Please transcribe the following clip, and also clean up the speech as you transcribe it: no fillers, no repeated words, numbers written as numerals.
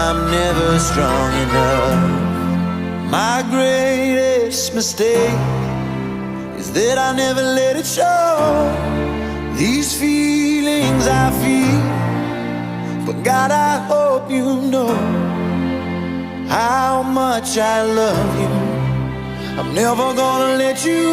I'm never strong enough. My greatest mistake is that I never let it show. These feelings I feel, but God, I hope you know how much I love you. I'm never gonna let you